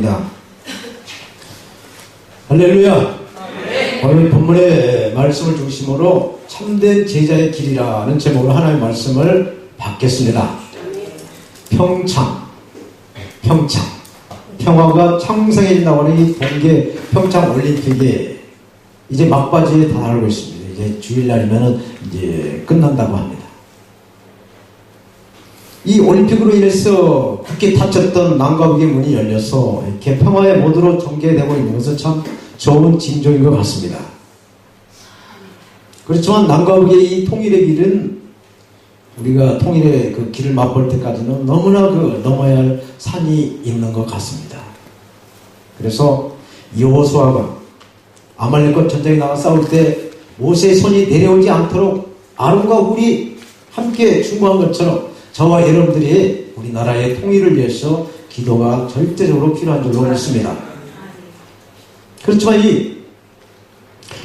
축복합니다. 할렐루야. 오늘 본문의 말씀을 중심으로 참된 제자의 길이라는 제목으로 하나님의 말씀을 받겠습니다. 평창. 평화가 창성해진다고 하는 이 동계 평창 올림픽이 이제 막바지에 다다르고 있습니다. 이제 주일날이면 이제 끝난다고 합니다. 이 올림픽으로 인해서 굳게 닫혔던 남과 북의 문이 열려서 이렇게 평화의 모드로 전개되고 있는 것은 참 좋은 징조인 것 같습니다. 그렇지만 남과 북의 이 통일의 길은 우리가 통일의 그 길을 맛볼 때까지는 너무나 넘어야 할 산이 있는 것 같습니다. 그래서 여호수아가 아말렉과 전쟁에 나가 싸울 때 모세의 손이 내려오지 않도록 아론과 훌이 함께 충고한 것처럼 저와 여러분들이 우리나라의 통일을 위해서 기도가 절대적으로 필요한 줄로 믿습니다. 그렇지만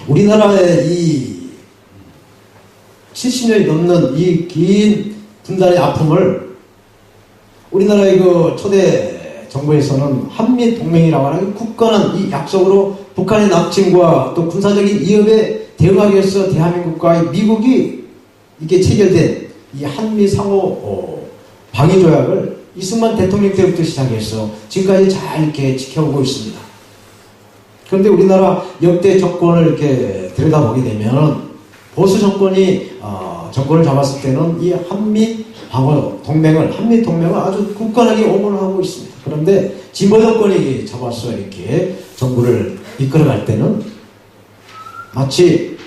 우리나라의 이 70년이 넘는 이 긴 분단의 아픔을 우리나라의 그 초대 정부에서는 한미동맹이라고 하는 굳건한 이 약속으로 북한의 남침과 또 군사적인 위협에 대응하기 위해서 대한민국과 미국이 이게 체결된 이 한미 상호 방위 조약을 이승만 대통령 때부터 시작해서 지금까지 잘 이렇게 지켜오고 있습니다. 그런데 우리나라 역대 정권을 이렇게 들여다보게 되면 보수 정권이 정권을 잡았을 때는 이 한미 방어 동맹을 아주 굳건하게 옹호하고 있습니다. 그런데 진보 정권이 잡아서 이렇게 정부를 이끌어갈 때는 마치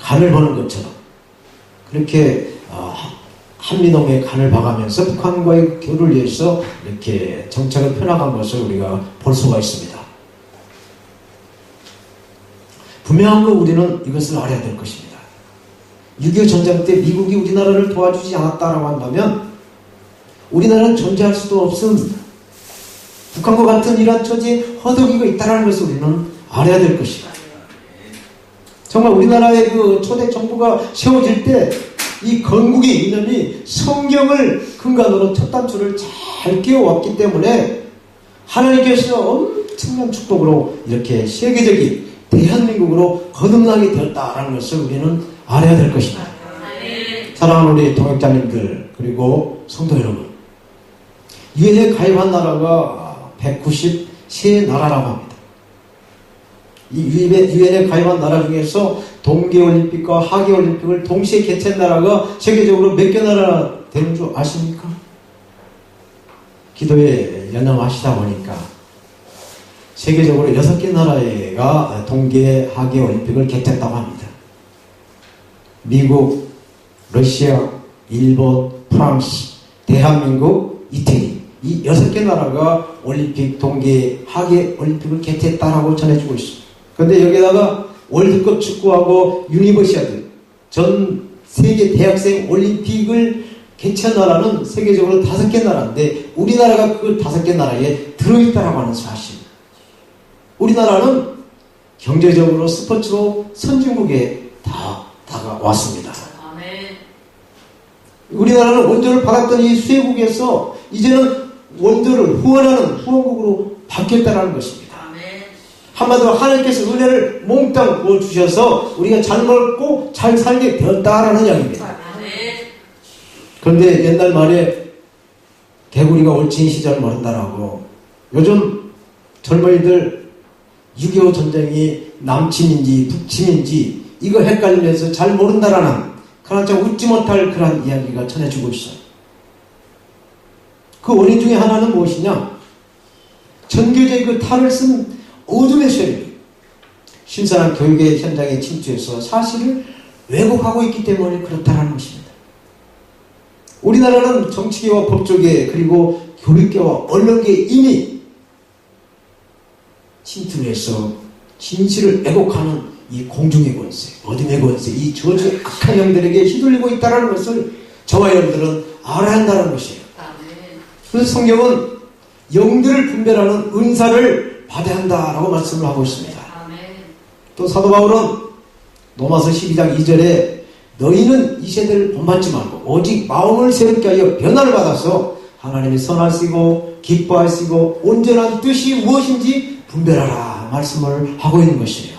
간을 보는 것처럼 그렇게 한미동맹에 간을 봐가면서 북한과의 교류를 위해서 이렇게 정책을 펴나간 것을 우리가 볼 수가 있습니다. 분명한 건 우리는 이것을 알아야 될 것입니다. 6.25 전쟁 때 미국이 우리나라를 도와주지 않았다라고 한다면 우리나라는 존재할 수도 없습니다. 북한과 같은 이러한 처지에 허덕이고 있다는 것을 우리는 알아야 될 것입니다. 정말 우리나라의 그 초대 정부가 세워질 때 이 건국의 이념이 성경을 근간으로 첫 단추를 잘 끼워왔기 때문에 하나님께서 엄청난 축복으로 이렇게 세계적인 대한민국으로 거듭나게 되었다라는 것을 우리는 알아야 될 것입니다. 사랑하는 우리 동역자님들 그리고 성도 여러분, 유엔에 가입한 나라가 193나라라고 합니다. 이 유엔에 가입한 나라 중에서 동계올림픽과 하계올림픽을 동시에 개최한 나라가 세계적으로 몇 개 나라 되는 줄 아십니까? 기도에 연연하시다 보니까 세계적으로 6개 나라가 동계 하계올림픽을 개최했다고 합니다. 미국, 러시아, 일본, 프랑스, 대한민국, 이태리 이 6개 나라가 올림픽, 동계 하계올림픽을 개최했다라고 전해주고 있습니다. 그런데 여기다가 월드컵 축구하고 유니버시아드 전 세계 대학생 올림픽을 개최한 나라는 세계적으로 5개 나라인데 우리나라가 그 5개 나라에 들어있다라고 하는 사실. 우리나라는 경제적으로 스포츠로 선진국에 다가왔습니다. 우리나라는 원조를 받았던 이 수혜국에서 이제는 원조를 후원하는 후원국으로 바뀌었다는 것입니다. 한마디로 하나님께서 은혜를 몽땅 부어주셔서 우리가 잘 먹고 잘 살게 되었다라는 이야기입니다. 그런데 옛날 말에 개구리가 올챙이 시절을 모른다라고 요즘 젊은이들 6.25 전쟁이 남침인지 북침인지 이거 헷갈리면서 잘 모른다라는 그런 참 웃지 못할 그런 이야기가 전해주고 있어요. 그 원인 중에 하나는 무엇이냐? 전교제의 그 탈을 쓴 어둠의 세력이 신선한 교육의 현장에 침투해서 사실을 왜곡하고 있기 때문에 그렇다는 것입니다. 우리나라는 정치계와 법조계 그리고 교육계와 언론계에 이미 침투해서 진실을 왜곡하는 이 공중의 권세, 어둠의 권세, 이 저주 악한 영들에게 휘둘리고 있다는 것을 저와 여러분들은 알아야 한다는 것이에요. 그래서 성경은 영들을 분별하는 은사를 받아야 한다라고 말씀을 하고 있습니다. 또 사도 바울은 로마서 12장 2절에 너희는 이 세대를 본받지 말고 오직 마음을 새롭게 하여 변화를 받아서 하나님이 선하시고 기뻐하시고 온전한 뜻이 무엇인지 분별하라 말씀을 하고 있는 것이에요.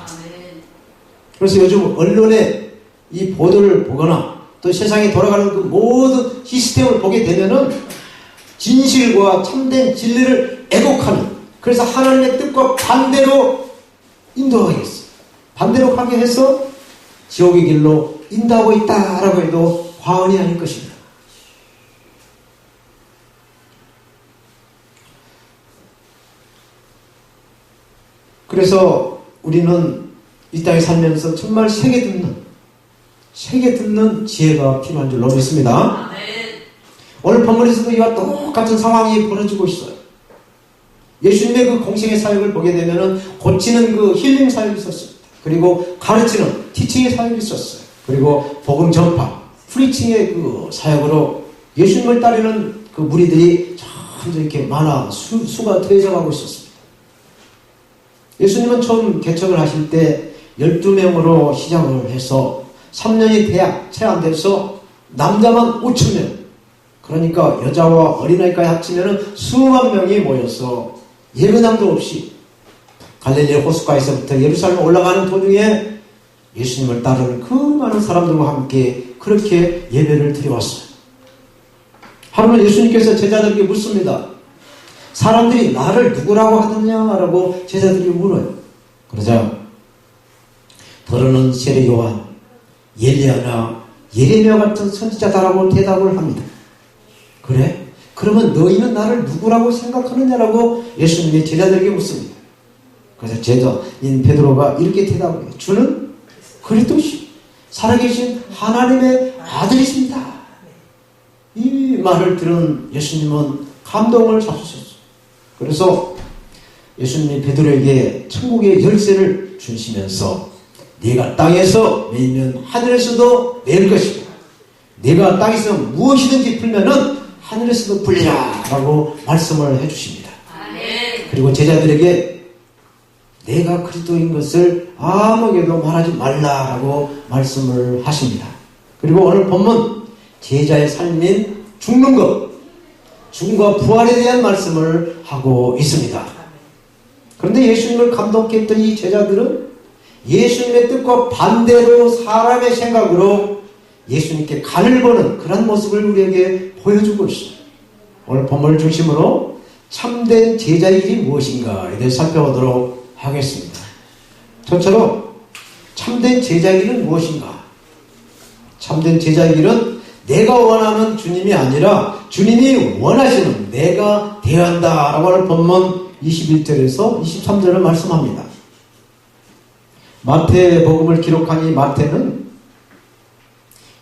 그래서 요즘 언론에 이 보도를 보거나 또 세상에 돌아가는 그 모든 시스템을 보게 되면은 진실과 참된 진리를 애곡하는, 그래서 하나님의 뜻과 반대로 인도하겠어요. 반대로 가게 해서 지옥의 길로 인도하고 있다라고 해도 과언이 아닐 것입니다. 그래서 우리는 이 땅에 살면서 정말 세게 듣는 지혜가 필요한 줄로 믿습니다. 오늘 본문에서도 이와 똑같은 상황이 벌어지고 있어요. 예수님의 그 공생의 사역을 보게 되면은 고치는 그 힐링 사역이 있었습니다. 그리고 가르치는 티칭의 사역이 있었어요. 그리고 복음 전파, 프리칭의 그 사역으로 예수님을 따르는 그 무리들이 점점 이렇게 많아 수가 퇴적하고 있었습니다. 예수님은 처음 개척을 하실 때 12명으로 시작을 해서 3년이 채 안 돼서 남자만 5,000명, 그러니까 여자와 어린아이까지 합치면 수만 명이 모여서 예배당도 없이 갈릴리 호숫가에서부터 예루살렘 올라가는 도중에 예수님을 따르는 그 많은 사람들과 함께 그렇게 예배를 드려왔어요. 하루는 예수님께서 제자들에게 묻습니다. 사람들이 나를 누구라고 하느냐라고 제자들이 물어요. 그러자 더러는 세례 요한, 엘리야나 예레미야 같은 선지자다라고 대답을 합니다. 그래? 그러면 너희는 나를 누구라고 생각하느냐라고 예수님이 제자들에게 묻습니다. 그래서 제자인 베드로가 이렇게 대답을 해요. 주는 그리스도시 살아계신 하나님의 아들이십니다. 이 말을 들은 예수님은 감동을 잡수셨어요. 그래서 예수님이 베드로에게 천국의 열쇠를 주시면서 네가 땅에서 매이면 하늘에서도 매일 것이고 네가 땅에서 무엇이든지 풀면은 하늘에서도 풀리라 라고 말씀을 해주십니다. 그리고 제자들에게 내가 그리스도인 것을 아무에게도 말하지 말라라고 말씀을 하십니다. 그리고 오늘 본문 제자의 삶인 죽는 것, 죽음과 부활에 대한 말씀을 하고 있습니다. 그런데 예수님을 감동케 했던 이 제자들은 예수님의 뜻과 반대로 사람의 생각으로 예수님께 간을 보는 그런 모습을 우리에게 보여주고 있어요. 오늘 본문을 중심으로 참된 제자의 길이 무엇인가에 대해 살펴보도록 하겠습니다. 저처럼 참된 제자의 길은 무엇인가? 참된 제자의 길은 내가 원하는 주님이 아니라 주님이 원하시는 내가 되어야 한다라고 하는 본문 21절에서 23절을 말씀합니다. 마태복음을 기록한 이 마태는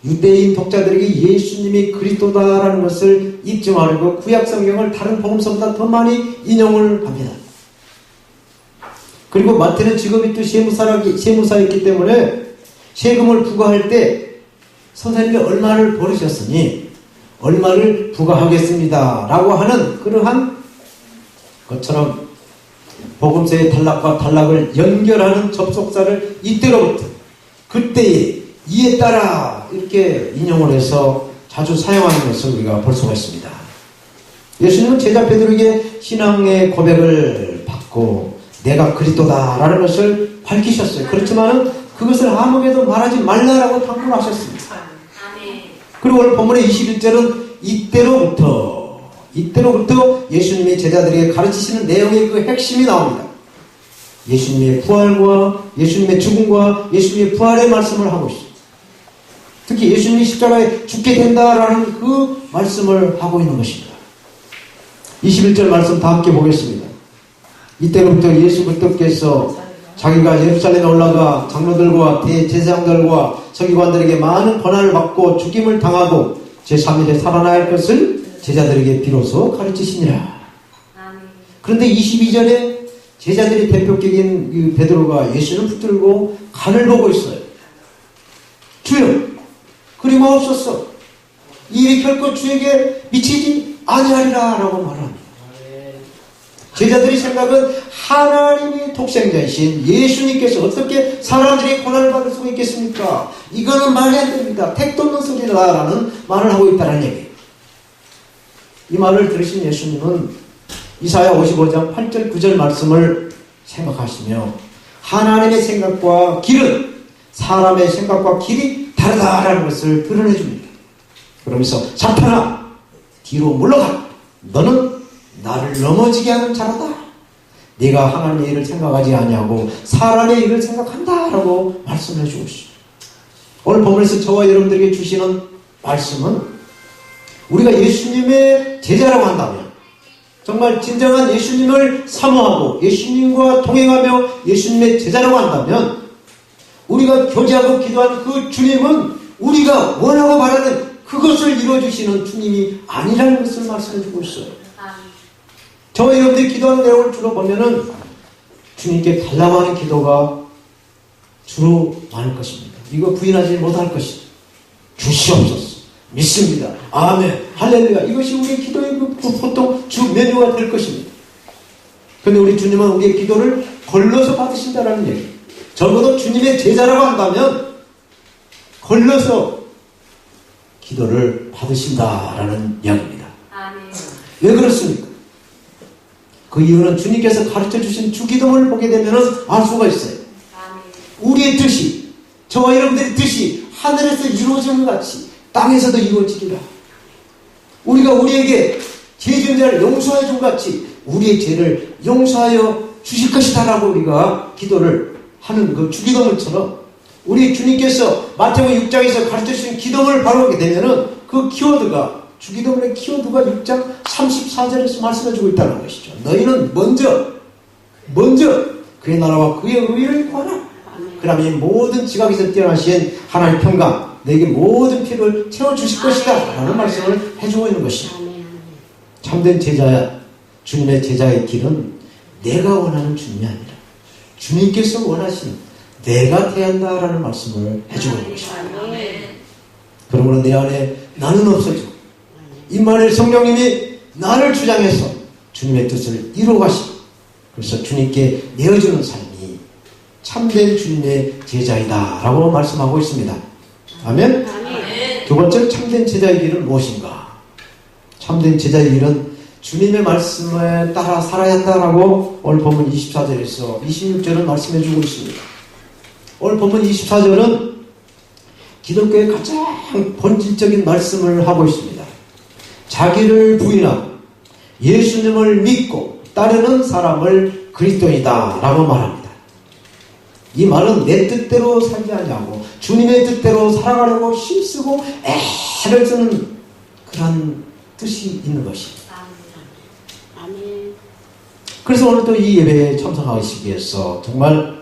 유대인 독자들에게 예수님이 그리스도다라는 것을 입증하려고 구약 성경을 다른 복음서보다 더 많이 인용을 합니다. 그리고 마태는 직업이 또 세무사였기 때문에 세금을 부과할 때 선생님이 얼마를 벌으셨으니 얼마를 부과하겠습니다 라고 하는 그러한 것처럼 복음서의 단락과 단락을 연결하는 접속사를 이때로부터 그때의 이에 따라 이렇게 인용을 해서 자주 사용하는 것을 우리가 볼 수가 있습니다. 예수님은 제자 베드로에게 신앙의 고백을 받고 내가 그리스도다라는 것을 밝히셨어요. 그렇지만 그것을 아무에게도 말하지 말라라고 당부하셨습니다. 그리고 오늘 본문의 21절은 이때로부터 예수님이 제자들에게 가르치시는 내용의 그 핵심이 나옵니다. 예수님의 부활과 예수님의 죽음과 예수님의 부활의 말씀을 하고 있습니다. 특히 예수님이 십자가에 죽게 된다라는 그 말씀을 하고 있는 것입니다. 21절 말씀 다 함께 보겠습니다. 이때로부터 예수 그리스도께서 자기가 예루살렘에 올라가 장로들과 대제사장들과 서기관들에게 많은 고난을 받고 죽임을 당하고 제3일에 살아날 것을 제자들에게 비로소 가르치시니라. 그런데 22절에 제자들이 대표격인 베드로가 예수를 붙들고 간을 보고 있어요. 주여 그리 마옵소서 이 일이 결코 주에게 미치지 아니하리라 라고 말합니다. 제자들의 생각은 하나님이 독생자이신 예수님께서 어떻게 사람들이 고난을 받을 수가 있겠습니까? 이거는 말이 안 됩니다. 택도 없는 소리다라는 말을 하고 있다는 얘기예요. 이 말을 들으신 예수님은 이사야 55장 8절 9절 말씀을 생각하시며 하나님의 생각과 길은 사람의 생각과 길이 다르다라는 것을 드러내 줍니다. 그러면서 사탄아 뒤로 물러가. 너는 나를 넘어지게 하는 자로다. 네가 하나님의 일을 생각하지 아니하고 사람의 일을 생각한다라고 말씀해 주고 있습니다. 오늘 본문에서 저와 여러분들에게 주시는 말씀은 우리가 예수님의 제자라고 한다면 정말 진정한 예수님을 사모하고 예수님과 동행하며 예수님의 제자라고 한다면 우리가 교제하고 기도한 그 주님은 우리가 원하고 바라는 그것을 이루어주시는 주님이 아니라는 것을 말씀해주고 있어요. 저와 여러분들이 기도하는 내용을 주로 보면은 주님께 달라고 하는 기도가 주로 많을 것입니다. 이거 부인하지 못할 것이다. 주시옵소서. 믿습니다. 아멘. 할렐루야. 이것이 우리의 기도의 보통 주 메뉴가 될 것입니다. 그런데 우리 주님은 우리의 기도를 걸러서 받으신다라는 얘기. 적어도 주님의 제자라고 한다면 걸러서 기도를 받으신다라는 이야기입니다. 아멘. 왜 그렇습니까? 그 이유는 주님께서 가르쳐 주신 주기도문을 보게 되면 알 수가 있어요. 아멘. 우리의 뜻이, 저와 여러분들의 뜻이 하늘에서 이루어지는 것 같이 땅에서도 이루어지리라. 우리가 우리에게 죄 지은 자를 용서해 준 것 같이 우리의 죄를 용서하여 주실 것이다라고 우리가 기도를 하는 그 주기도문처럼 우리 주님께서 마태복음 6장에서 가르쳐 주신 기도문을 바로 보게 되면은 그 키워드가 주기도문의 키워드가 6장 34절에서 말씀해 주고 있다는 것이죠. 너희는 먼저 그의 나라와 그의 의를 구하라. 그러면 이 모든 지각에서 뛰어나신 하나님 평강 너에게 모든 필요를 채워주실 것이다 라는 말씀을 해주고 있는 것입니다. 참된 제자야, 주님의 제자의 길은 내가 원하는 주님이 아니라 주님께서 원하시는 내가 대한다라는 말씀을 해주고 있는 것입니다. 그러므로 내 안에 나는 없어지고 임마누엘 성령님이 나를 주장해서 주님의 뜻을 이루어가시고 그래서 주님께 내어주는 삶이 참된 주님의 제자이다 라고 말씀하고 있습니다. 아멘? 두 번째 참된 제자의 길은 무엇인가? 참된 제자의 길은 주님의 말씀에 따라 살아야 한다라고 오늘 본문 24절에서 26절은 말씀해 주고 있습니다. 오늘 본문 24절은 기독교의 가장 본질적인 말씀을 하고 있습니다. 자기를 부인하고 예수님을 믿고 따르는 사람을 그리스도인이다 라고 말합니다. 이 말은 내 뜻대로 살지 아니하고 주님의 뜻대로 살아가려고 힘쓰고 애를 쓰는 그런 뜻이 있는 것입니다. 그래서 오늘 또 이 예배에 참석하시기 위해서 정말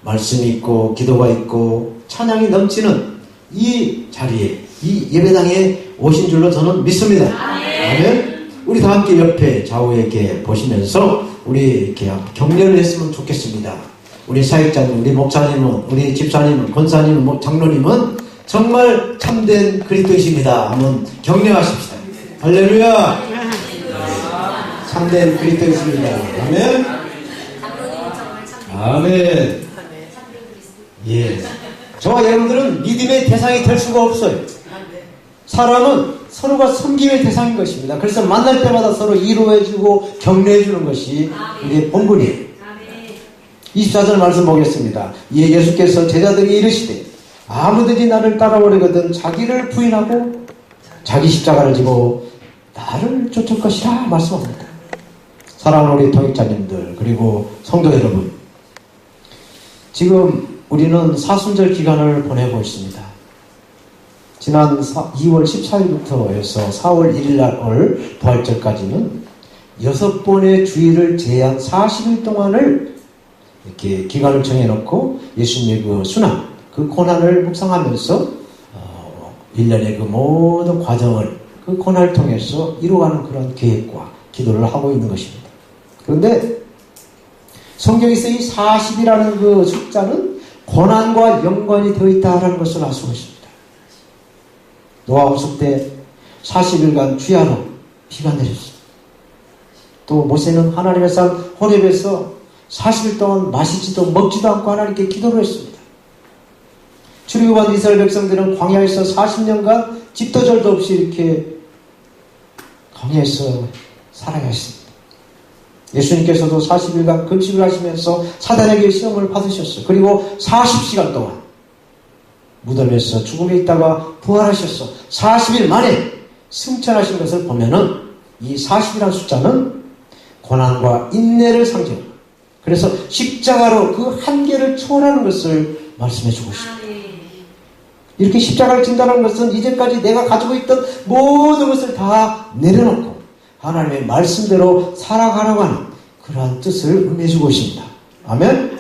말씀이 있고 기도가 있고 찬양이 넘치는 이 자리에 이 예배당에 오신 줄로 저는 믿습니다. 아멘. 우리 다 함께 옆에 좌우에 이렇게 보시면서 우리 이렇게 격려를 했으면 좋겠습니다. 우리 사역자님, 우리 목사님은, 우리 집사님은, 권사님은, 장로님은 정말 참된 그리스도이십니다. 한번 격려하십시다. 할렐루야. 참된 그리스도이십니다. 아멘. 아멘. 예. 저와 여러분들은 믿음의 대상이 될 수가 없어요. 사람은 서로가 섬김의 대상인 것입니다. 그래서 만날 때마다 서로 위로해주고 격려해주는 것이 우리의 본분이에요. 24절 말씀 보겠습니다. 이에 예수께서 제자들이 이르시되 아무든지 나를 따라오려거든 자기를 부인하고 자기 십자가를 지고 나를 쫓을 것이라 말씀합니다. 사랑하는 우리 통역자님들 그리고 성도 여러분, 지금 우리는 사순절 기간을 보내고 있습니다. 지난 2월 14일부터 해서 4월 1일날 부활절까지는 6번의 주일을 제한 40일 동안을 이렇게 기간을 정해놓고 예수님의 그 순환, 그 고난을 묵상하면서 1년의 그 모든 과정을 그 고난을 통해서 이루어가는 그런 계획과 기도를 하고 있는 것입니다. 그런데 성경에서 이 40이라는 그 숫자는 고난과 연관이 되어 있다는 것을 알 수가 있습니다. 노아 홍수 때 40일간 주야로 비가 내렸습니다. 또 모세는 하나님의 산 호렙에서 40일 동안 마시지도 먹지도 않고 하나님께 기도를 했습니다. 출애굽한 이스라엘 백성들은 광야에서 40년간 집도 절도 없이 이렇게 광야에서 살아야 했습니다. 예수님께서도 40일간 금식을 하시면서 사단에게 시험을 받으셨어요. 그리고 40시간 동안 무덤에서 죽음에 있다가 부활하셨어. 40일 만에 승천하신 것을 보면은 이 40이라는 숫자는 고난과 인내를 상징합니다. 그래서 십자가로 그 한계를 초월하는 것을 말씀해 주고 있습니다. 이렇게 십자가를 진다는 것은 이제까지 내가 가지고 있던 모든 것을 다 내려놓고 하나님의 말씀대로 살아가라고 하는 그러한 뜻을 의미해 주고 있습니다. 아멘?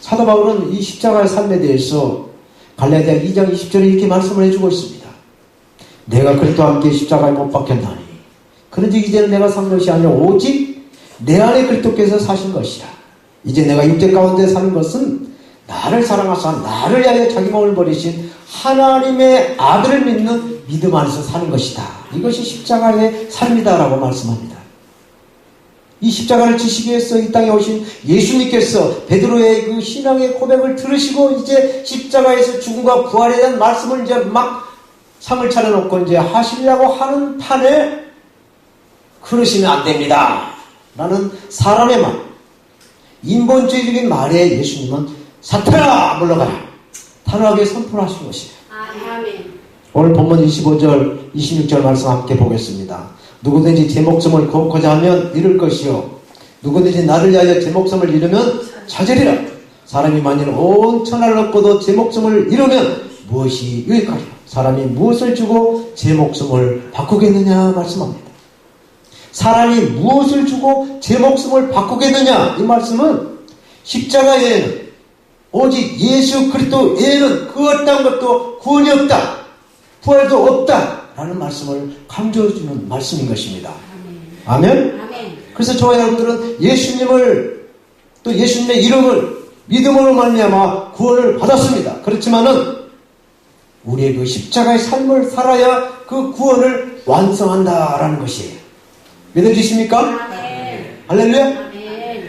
사도 바울은 이 십자가의 삶에 대해서 갈라디아 2장 20절에 이렇게 말씀을 해주고 있습니다. 내가 그리스도와 함께 십자가에 못 박혔나니 그런즉 이제는 내가 산 것이 아니라 오직 내 안에 그리스도께서 사신 것이라. 이제 내가 육체 가운데 사는 것은 나를 사랑하사 나를 위하여 자기 몸을 버리신 하나님의 아들을 믿는 믿음 안에서 사는 것이다. 이것이 십자가의 삶이다라고 말씀합니다. 이 십자가를 지시기 위해서 이 땅에 오신 예수님께서 베드로의 그 신앙의 고백을 들으시고 이제 십자가에서 죽음과 부활에 대한 말씀을 이제 막 상을 차려놓고 이제 하시려고 하는 판에 그러시면 안 됩니다. 라는 사람의 말, 인본주의적인 말에 예수님은 사탄아 물러가라 단호하게 선포를 하신 것이에요. 오늘 본문 25절 26절 말씀 함께 보겠습니다. 누구든지 제 목숨을 구하고자 하면 잃을 것이요 누구든지 나를 위하여 제 목숨을 잃으면 찾으리라. 사람이 만일 온 천하를 얻고도 제 목숨을 잃으면 무엇이 유익하리요. 사람이 무엇을 주고 제 목숨을 바꾸겠느냐 말씀합니다. 사람이 무엇을 주고 제 목숨을 바꾸겠느냐 이 말씀은 십자가 외에는 오직 예수 그리스도 외에는 그 어떤 것도 구원이 없다. 부활도 없다. 라는 말씀을 강조해주는 말씀인 것입니다. 아멘? 그래서 저와 여러분들은 예수님을 또 예수님의 이름을 믿음으로 말미암아 구원을 받았습니다. 그렇지만은 우리의 그 십자가의 삶을 살아야 그 구원을 완성한다라는 것이에요. 믿어지십니까? 할렐루야?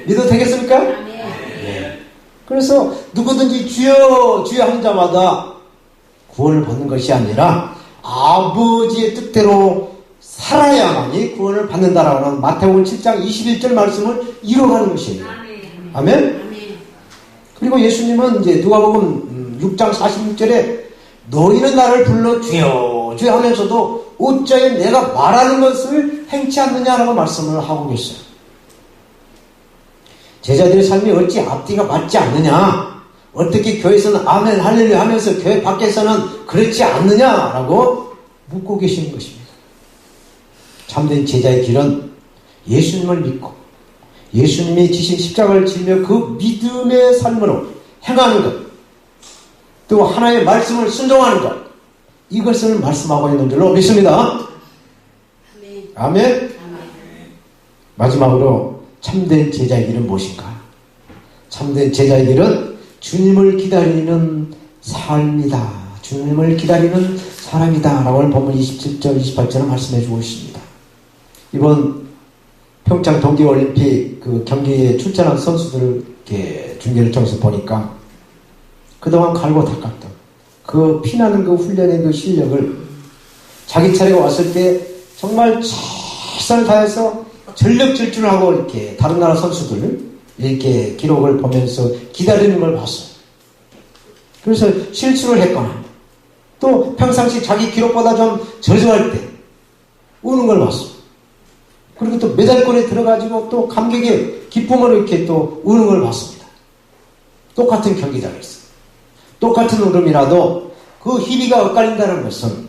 믿어도 되겠습니까? 네. 그래서 누구든지 주여 주여 한 자마다 구원을 받는 것이 아니라 아버지의 뜻대로 살아야만이 구원을 받는다라고 하는 마태복음 7장 21절 말씀을 이뤄가는 것이에요. 아멘? 그리고 예수님은 이제 누가복음 6장 46절에 너희는 나를 불러 주여 주여 하면서도 어찌하여 내가 말하는 것을 행치 않느냐라고 말씀을 하고 계세요. 제자들의 삶이 어찌 앞뒤가 맞지 않느냐, 어떻게 교회에서는 아멘 할렐루야 하면서 교회 밖에서는 그렇지 않느냐라고 묻고 계시는 것입니다. 참된 제자의 길은 예수님을 믿고 예수님이 지신 십자가를 지며 그 믿음의 삶으로 행하는 것, 또 하나님의 말씀을 순종하는 것, 이것을 말씀하고 있는 줄로 믿습니다. 아멘. 아멘. 마지막으로 참된 제자의 길은 무엇인가? 참된 제자의 길은 주님을 기다리는 삶이다. 주님을 기다리는 사람이다. 라고 하는 본문 27절, 28절을 말씀해 주고 있습니다. 이번 평창 동계올림픽 그 경기에 출전한 선수들 이렇게 중계를 통해서 보니까 그동안 갈고 닦았던 그 피나는 그 훈련의 그 실력을 자기 차례가 왔을 때 정말 최선을 다해서 전력 질주를 하고 이렇게 다른 나라 선수들 이렇게 기록을 보면서 기다리는 걸 봤어요. 그래서 실수를 했거나 또 평상시 자기 기록보다 좀 저조할 때 우는 걸 봤어요. 그리고 또 메달권에 들어가지고 또 감격의 기쁨으로 이렇게 또 우는 걸 봤습니다. 똑같은 경기장에서 똑같은 울음이라도 그 희비가 엇갈린다는 것은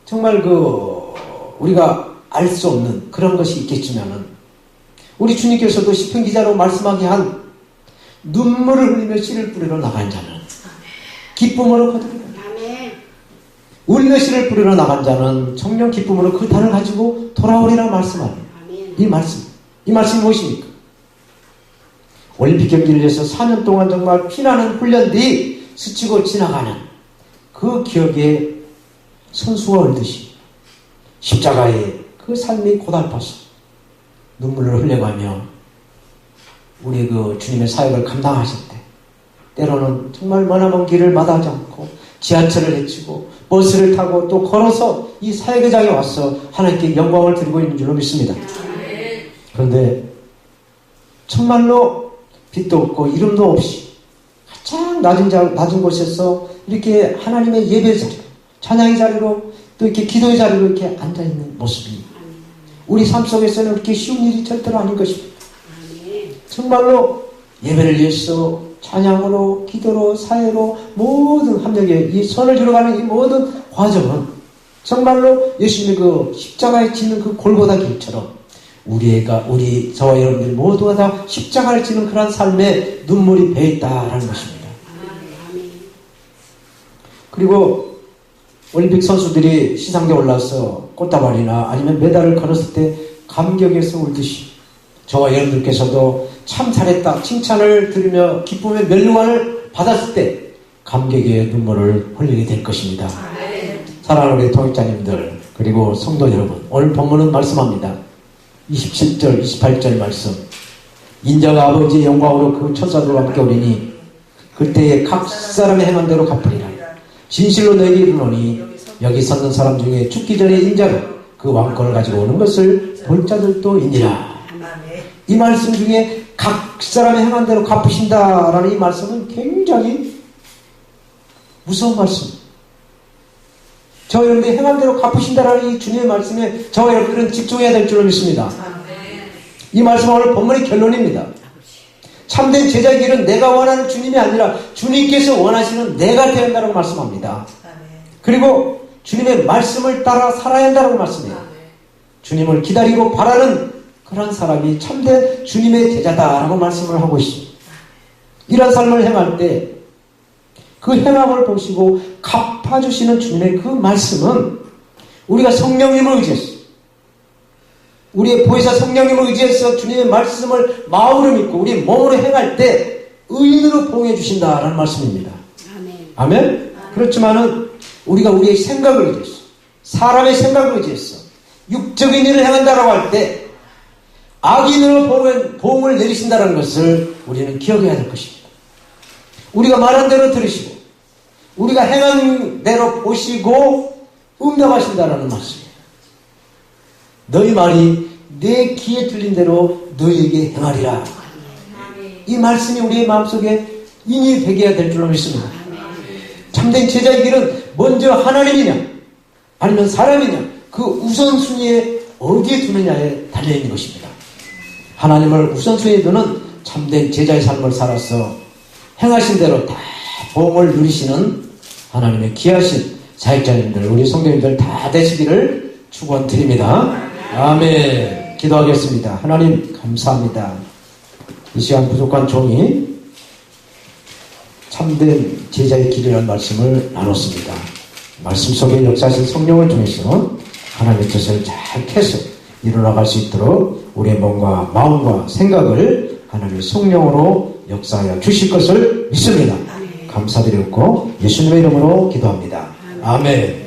정말 우리가 알 수 없는 그런 것이 있겠지만은 우리 주님께서도 시편 기자로 말씀하게 한 눈물을 흘리며 씨를 뿌리러 나간 자는 기쁨으로 거두리라. 울며 씨를 뿌리러 나간 자는 청년 기쁨으로 그 단을 가지고 돌아오리라 말씀합니다. 이 말씀이 무엇입니까? 올림픽 경기를 위해서 4년 동안 정말 피나는 훈련 뒤 스치고 지나가는 그 기억에 선수가 울듯이 십자가의 그 삶이 고달파서 눈물을 흘려가며 우리 그 주님의 사역을 감당하실 때 때로는 정말 머나먼 길을 마다하지 않고 지하철을 헤치고 버스를 타고 또 걸어서 이 사역회장에 와서 하나님께 영광을 드리고 있는 줄로 믿습니다. 그런데 정말로 빛도 없고 이름도 없이 가장 낮은 곳에서 이렇게 하나님의 예배 자리, 찬양의 자리로 또 이렇게 기도의 자리로 이렇게 앉아있는 모습이 우리 삶 속에서는 그렇게 쉬운 일이 절대로 아닌 것입니다. 정말로 예배를 위해서 찬양으로, 기도로, 사회로 모든 합력에 이 선을 들어가는 이 모든 과정은 정말로 예수님의 그 십자가에 짓는 그 골고다 길처럼 저와 여러분들이 모두가 다 십자가를 지는 그런 삶에 눈물이 배있다라는 것입니다. 그리고 올림픽 선수들이 시상대에 올라서 꽃다발이나 아니면 메달을 걸었을 때 감격에서 울듯이 저와 여러분들께서도 참 잘했다 칭찬을 들으며 기쁨의 멸류관을 받았을 때 감격의 눈물을 흘리게 될 것입니다. 사랑하는 우리 통역자님들 그리고 성도 여러분, 오늘 본문은 말씀합니다. 27절 28절 말씀, 인자가 아버지의 영광으로 그 천사들과 함께 오리니 그때에 각 사람의 행한 대로 갚으리라. 진실로 너에게 이르노니 여기 섰는 사람 중에 죽기 전에 인자로 그 왕권을 가지고 오는 것을 볼 자들도 있니라. 이 말씀 중에 각 사람의 행한 대로 갚으신다라는 이 말씀은 굉장히 무서운 말씀. 저와 여러분들이 행한 대로 갚으신다라는 이 주님의 말씀에 저와 여러분들은 집중해야 될 줄로 믿습니다. 이 말씀은 오늘 본문의 결론입니다. 참된 제자의 길은 내가 원하는 주님이 아니라 주님께서 원하시는 내가 되어야 한다고 말씀합니다. 그리고 주님의 말씀을 따라 살아야 한다고 말씀해요. 주님을 기다리고 바라는 그런 사람이 참된 주님의 제자다라고 말씀을 하고 있습니다. 이런 삶을 행할 때 그 행함을 보시고 갚아주시는 주님의 그 말씀은 우리가 성령님을 의지해서 우리의 보혜사 성령님을 의지해서 주님의 말씀을 마음으로 믿고 우리 몸으로 행할 때 의인으로 보응해 주신다라는 말씀입니다. 아멘? 그렇지만은 우리가 우리의 생각을 의지해서 사람의 생각을 의지해서 육적인 일을 행한다라고 할 때 악인으로 보응을 내리신다는 것을 우리는 기억해야 될 것입니다. 우리가 말한 대로 들으시고 우리가 행한 대로 보시고 응답하신다는 말씀이에요. 너희 말이 내 귀에 들린 대로 너희에게 행하리라. 이 말씀이 우리의 마음속에 인이 배겨야 될 줄로 믿습니다. 참된 제자의 길은 먼저 하나님이냐 아니면 사람이냐 그 우선순위에 어디에 두느냐에 달려있는 것입니다. 하나님을 우선순위에 두는 참된 제자의 삶을 살아서 행하신 대로 다 보응을 누리시는 하나님의 귀하신 사역자님들 우리 성도님들 다 되시기를 축원드립니다. 아멘. 기도하겠습니다. 하나님 감사합니다. 이 시간 부족한 종이 참된 제자의 길이라는 말씀을 나눴습니다. 말씀 속에 역사하신 성령을 통해서 하나님의 뜻을 잘 캐서 이루어나갈 수 있도록 우리의 몸과 마음과 생각을 하나님의 성령으로 역사하여 주실 것을 믿습니다. 감사드렸고 예수님의 이름으로 기도합니다. 아멘.